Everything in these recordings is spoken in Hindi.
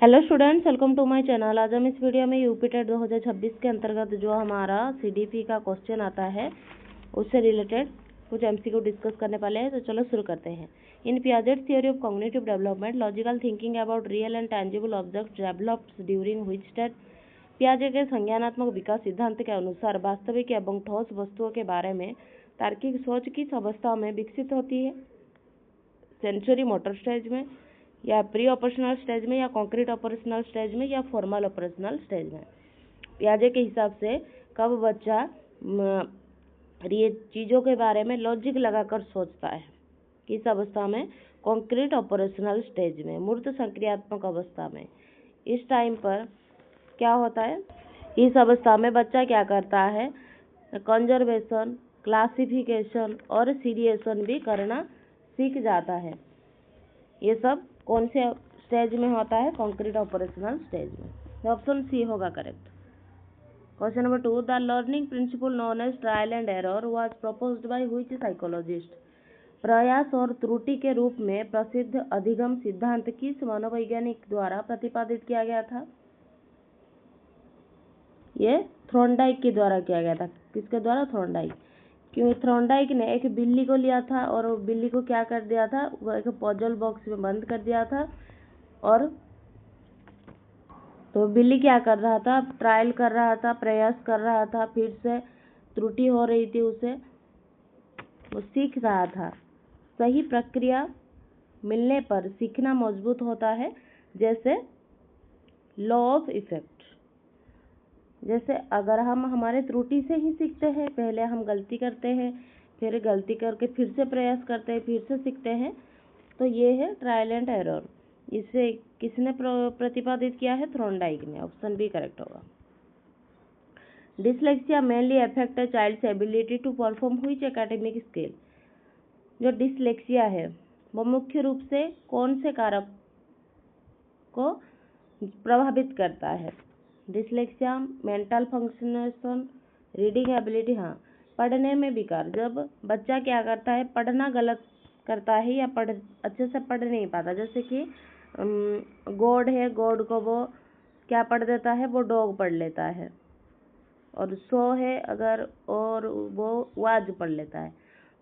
Hello students, welcome to my channel. आज हम इस वीडियो में यूपी टेट 2026 के अंतर्गत जो हमारा सीडीपी का क्वेश्चन आता है उससे रिलेटेड कुछ एमसीक्यू डिस्कस करने वाले हैं। तो चलो शुरू करते हैं। In Piaget's theory of cognitive development, logical thinking about real and tangible objects developed during which stage. पियाजे के संज्ञानात्मक विकास सिद्धांत के अनुसार वास्तविक एवं ठोस वस्तुओं के बारे में तार्किक सोच किस अवस्था में विकसित होती है? सेंसरी मोटर स्टेज में, या प्री ऑपरेशनल स्टेज में, या कॉन्क्रीट ऑपरेशनल स्टेज में, या फॉर्मल ऑपरेशनल स्टेज में। पियाजे के हिसाब से कब बच्चा ये चीज़ों के बारे में लॉजिक लगाकर सोचता है? किस अवस्था में? कॉन्क्रीट ऑपरेशनल स्टेज में, मूर्त संक्रियात्मक अवस्था में। इस टाइम पर क्या होता है? इस अवस्था में बच्चा क्या करता है? कंजर्वेशन, क्लासिफिकेशन और सीरिएशन भी करना सीख जाता है। ये सब कौन से स्टेज में होता है? कॉन्क्रीट ऑपरेशनल स्टेज में। ऑप्शन सी होगा correct. Question number 2, the learning principle known as trial and error was proposed by which psychologist. प्रयास और त्रुटि के रूप में प्रसिद्ध अधिगम सिद्धांत किस मनोवैज्ञानिक द्वारा प्रतिपादित किया गया था? ये थ्रोनडाइक के द्वारा किया गया था। किसके द्वारा? थ्रोनडाइक। क्यों? थ्रोनडाइक ने एक बिल्ली को लिया था और बिल्ली को क्या कर दिया था? वो एक पजल बॉक्स में बंद कर दिया था, और तो बिल्ली क्या कर रहा था? ट्रायल कर रहा था, प्रयास कर रहा था, फिर से त्रुटि हो रही थी, उसे वो सीख रहा था। सही प्रक्रिया मिलने पर सीखना मजबूत होता है, जैसे लॉ ऑफ इफेक्ट। जैसे अगर हम हमारे त्रुटि से ही सीखते हैं, पहले हम गलती करते हैं, फिर गलती करके फिर से प्रयास करते हैं, फिर से सीखते हैं, तो ये है ट्रायल एंड एरर। इसे किसने प्रतिपादित किया है? थ्रोनडाइक ने। ऑप्शन बी करेक्ट होगा। Dyslexia mainly affect a child's ability to perform which academic skill. जो डिसलेक्सिया है वो मुख्य रूप से कौन से कारक को प्रभावित करता है? Dyslexia, mental functioning, reading ability. हाँ, पढ़ने में विकार। जब बच्चा क्या करता है? पढ़ना गलत करता है या अच्छे से पढ़ नहीं पाता। जैसे कि गॉड है, गॉड को वो क्या पढ़ देता है? वो डॉग पढ़ लेता है। और सो है अगर, और वो वाज पढ़ लेता है,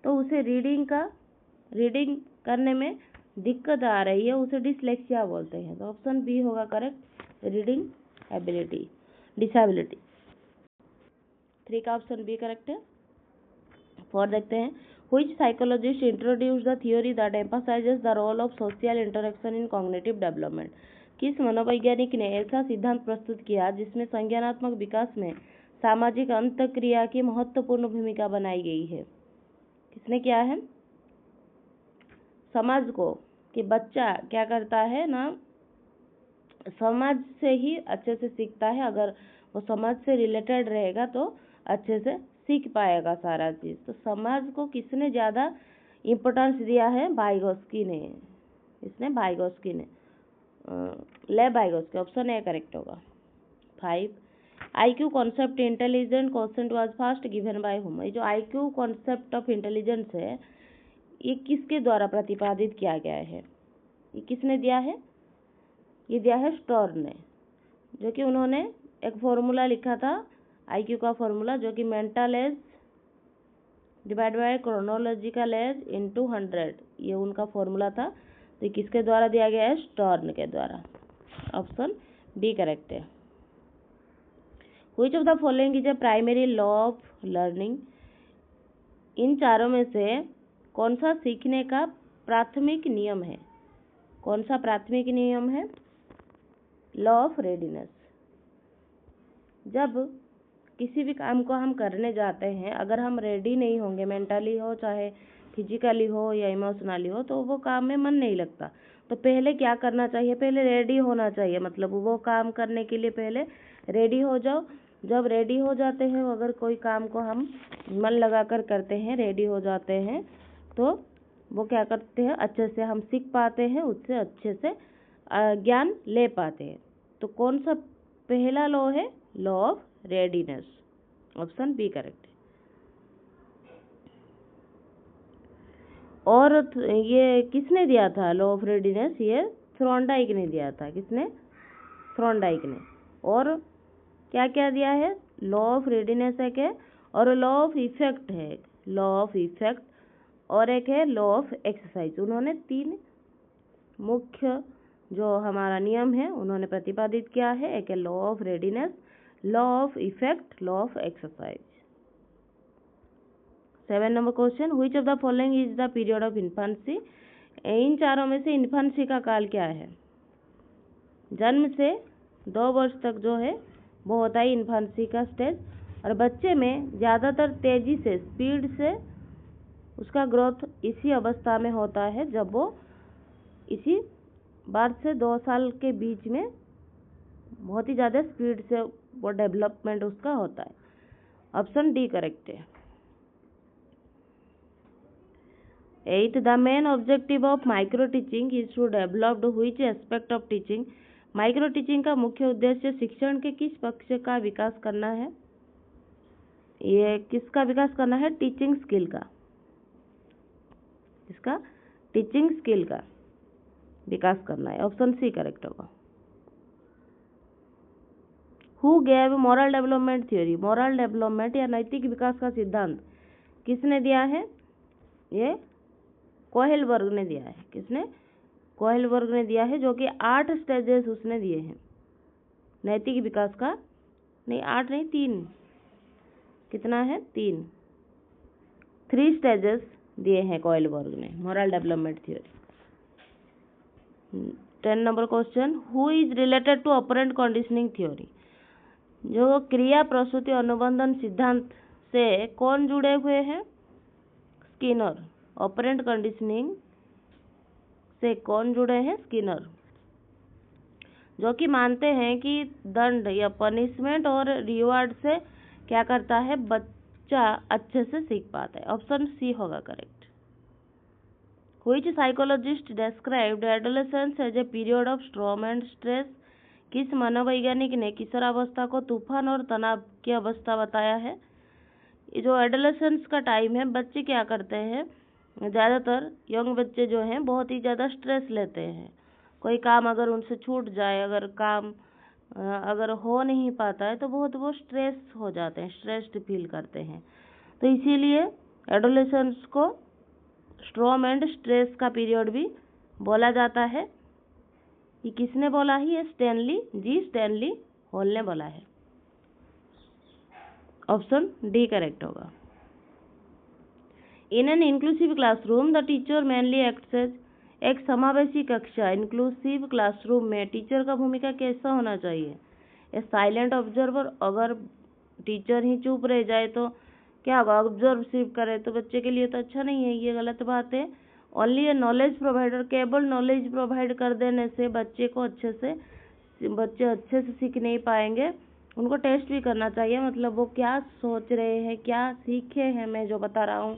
तो उसे रीडिंग करने में दिक्कत आ रही है, उसे डिसलेक्सिया बोलते हैं। तो ऑप्शन बी होगा करेक्ट, रीडिंग एबिलिटी, डिसेबिलिटी। 3 का ऑप्शन बी करेक्ट है। 4 देखते हैं। Which psychologist introduced the theory that emphasises the role of social interaction in cognitive development. किस मनोवैज्ञानिक ने ऐसा सिद्धांत प्रस्तुत किया जिसमें संज्ञानात्मक विकास में सामाजिक अंतःक्रिया की महत्वपूर्ण भूमिका बनाई गई है? किसने किया है? समाज को, कि बच्चा क्या करता है ना, समाज से ही अच्छे से सीखता है। अगर वो समाज से रिलेटेड रहेगा तो अच्छे से सीख पाएगा सारा चीज़। तो समाज को किसने ज़्यादा इम्पोर्टेंस दिया है? वाइगोस्की ने। इसने वाइगोस्की ने, ले वाइगोस्की। ऑप्शन ए करेक्ट होगा। 5, IQ concept intelligent question was first given by whom. ये जो आईक्यू कॉन्सेप्ट ऑफ इंटेलिजेंस है, ये किसके द्वारा प्रतिपादित किया गया है? ये किसने दिया है? ये दिया है स्टोर्न ने, जो कि उन्होंने एक फॉर्मूला लिखा था आईक्यू का फॉर्मूला, जो कि mental as divide by chronological age into 100, ये उनका फॉर्मूला था। तो ये किसके द्वारा दिया गया है? स्टोर्न के द्वारा। ऑप्शन बी करेक्ट है। Which of the following is a primary law of learning. इन चारों में से कौन सा सीखने का प्राथमिक नियम है? कौन सा प्राथमिक नियम है? Law of readiness. जब किसी भी काम को हम करने जाते हैं, अगर हम रेडी नहीं होंगे, मेंटली हो चाहे फिजिकली हो या इमोशनली हो, तो वो काम में मन नहीं लगता। तो पहले क्या करना चाहिए? पहले रेडी होना चाहिए। मतलब वो काम करने के लिए पहले रेडी हो जाओ। जब रेडी हो जाते हैं, अगर कोई काम को हम मन लगाकर करते हैं, रेडी हो जाते हैं, तो वो क्या करते हैं? अच्छे से हम सीख पाते हैं, उससे अच्छे से ज्ञान ले पाते हैं। तो कौन सा पहला लॉ है? Law of readiness. Option B correct है। और ये किसने दिया था लॉ ऑफ रेडीनेस? ये थ्रोनडाइक ने दिया था। किसने? थॉर्नडाइक ने। और क्या क्या दिया है, लॉ ऑफ रेडीनेस एक है, और लॉ ऑफ इफेक्ट है, लॉ ऑफ इफेक्ट, और एक है लॉ ऑफ एक्सरसाइज। उन्होंने 3 मुख्य जो हमारा नियम है उन्होंने प्रतिपादित किया है। एक है law of readiness, law of effect, law of exercise. 7 number question, which of the following is the period of infancy. इन चारों में से इन्फेंसी का काल क्या है। जन्म से 2 वर्ष तक जो है वो होता है इन्फेंसी का स्टेज, और बच्चे में ज़्यादातर तेजी से, स्पीड से उसका ग्रोथ इसी अवस्था में होता है, जब वो इसी बर्थ से 2 साल के बीच में बहुत ही ज़्यादा स्पीड से वो डेवलपमेंट उसका होता है। ऑप्शन डी करेक्ट है। 8 the main objective of micro teaching is to developed which aspect of teaching. Micro teaching का मुख्य उद्देश्य शिक्षण के किस पक्ष का विकास करना है। ये किसका विकास करना है, टीचिंग स्किल का, इसका टीचिंग स्किल का विकास करना है। ऑप्शन सी करेक्ट होगा। Who gave moral development theory. Moral development या नैतिक विकास का सिद्धांत किसने दिया है, ये कोहेलबर्ग ने दिया है। किसने, कोहेलबर्ग ने दिया है, जो कि 8 स्टेजेस उसने दिए हैं नैतिक विकास का। नहीं 8 नहीं 3, कितना है 3 स्टेजेस दिए हैं कोहेलबर्ग ने moral development theory. 10 number question, who is related to operant conditioning theory. जो क्रिया प्रसूति अनुबंधन सिद्धांत से कौन जुड़े हुए हैं, स्किनर। ऑपरेंट कंडीशनिंग से कौन जुड़े हैं, स्किनर, जो कि मानते हैं कि दंड या पनिशमेंट और रिवार्ड से क्या करता है, बच्चा अच्छे से सीख पाता है। ऑप्शन सी होगा correct. Which psychologist described adolescence as a period of storm and stress. किस मनोवैज्ञानिक ने किशोरावस्था को तूफान और तनाव की अवस्था बताया है। ये जो एडोलेसेंस का टाइम है, बच्चे क्या करते हैं, ज़्यादातर यंग बच्चे जो हैं बहुत ही ज़्यादा स्ट्रेस लेते हैं। कोई काम अगर उनसे छूट जाए, अगर काम अगर हो नहीं पाता है तो बहुत वो स्ट्रेस हो जाते हैं, स्ट्रेस्ड फील करते हैं। तो इसीलिए एडोलेसेंस को स्ट्रॉम एंड स्ट्रेस का पीरियड भी बोला जाता है। ये किसने बोला है, ये स्टैनली हॉल ने बोला है। ऑप्शन डी करेक्ट होगा। In an inclusive classroom the teacher mainly acts as. एक समावेशी कक्षा इंक्लूसिव क्लासरूम में टीचर का भूमिका कैसा होना चाहिए, ए साइलेंट ऑब्जर्वर। अगर टीचर ही चुप रह जाए तो क्या होगा, ऑब्जर्व सिर्फ करे तो बच्चे के लिए तो अच्छा नहीं है, ये गलत बात है। ओनली ए नॉलेज प्रोवाइडर, केवल नॉलेज प्रोवाइड कर देने से बच्चे अच्छे से सीख नहीं पाएंगे। उनको टेस्ट भी करना चाहिए, मतलब वो क्या सोच रहे हैं, क्या सीखे हैं मैं जो बता रहा हूँ,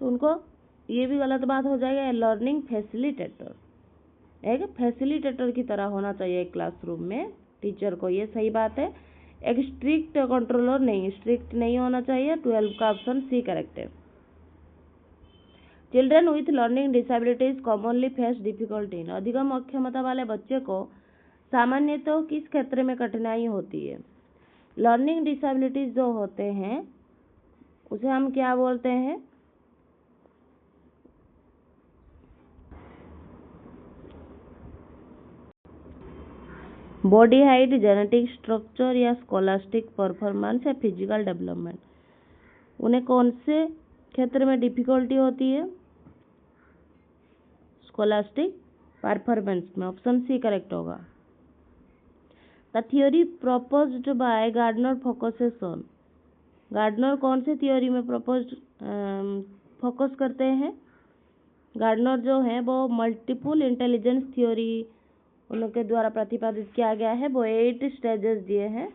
तो उनको ये भी गलत बात हो जाएगा। लर्निंग फैसिलिटेटर, एक फैसिलिटेटर की तरह होना चाहिए क्लासरूम में टीचर को, ये सही बात है। एक स्ट्रिक्ट कंट्रोलर नहीं, स्ट्रिक्ट नहीं होना चाहिए। 12 का ऑप्शन सी करेक्ट है। Children with learning disabilities commonly face difficulty. अधिगम अक्षमता वाले बच्चे को सामान्यतः किस क्षेत्र में कठिनाई होती है। लर्निंग डिसेबिलिटीज जो होते हैं उसे हम क्या बोलते हैं, बॉडी हाइट, जेनेटिक स्ट्रक्चर या स्कॉलास्टिक परफॉर्मेंस या फिजिकल डेवलपमेंट। उन्हें कौन से क्षेत्र में डिफिकल्टी होती है, स्कॉलास्टिक परफॉर्मेंस में। ऑप्शन सी करेक्ट होगा। The theory proposed by Gardner focuses on. Gardner कौन से थ्योरी में फोकस करते हैं, गार्डनर जो है वो मल्टीपल इंटेलिजेंस थ्योरी उनके द्वारा प्रतिपादित किया गया है। वो 8 स्टेजेस दिए हैं।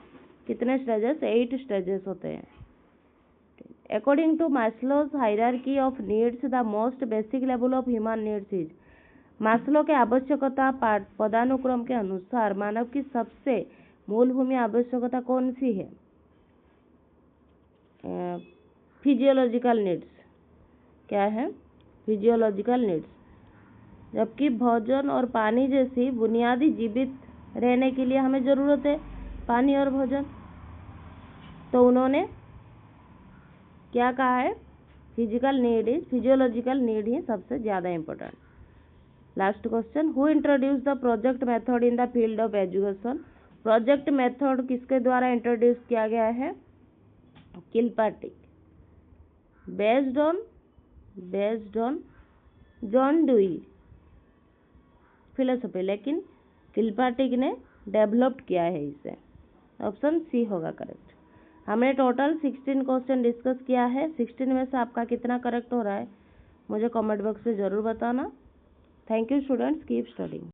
कितने स्टेजेस, 8 स्टेजेस होते हैं। According to Maslow's hierarchy of needs the most basic level of human needs is. Maslow के आवश्यकता पदानुक्रम के अनुसार मानव की सबसे मूलभूमि आवश्यकता कौन सी है, फिजियोलॉजिकल नीड्स। क्या है, फिजियोलॉजिकल नीड्स। जबकि भोजन और पानी जैसी बुनियादी जीवित रहने के लिए हमें ज़रूरत है पानी और भोजन। तो उन्होंने क्या कहा है, फिजियोलॉजिकल नीड ही सबसे ज़्यादा important. Last question, who introduce the project method in the field of education. Project method किसके द्वारा इंट्रोड्यूस किया गया है, Kilpatrick. Based on John Dewey philosophy, लेकिन किलपार्टिक ने डेवलप्ड किया है इसे। ऑप्शन सी होगा करेक्ट। हमने टोटल 16 क्वेश्चन डिस्कस किया है। 16 में से आपका कितना करेक्ट हो रहा है मुझे कमेंट बॉक्स में ज़रूर बताना। Thank you students, keep studying.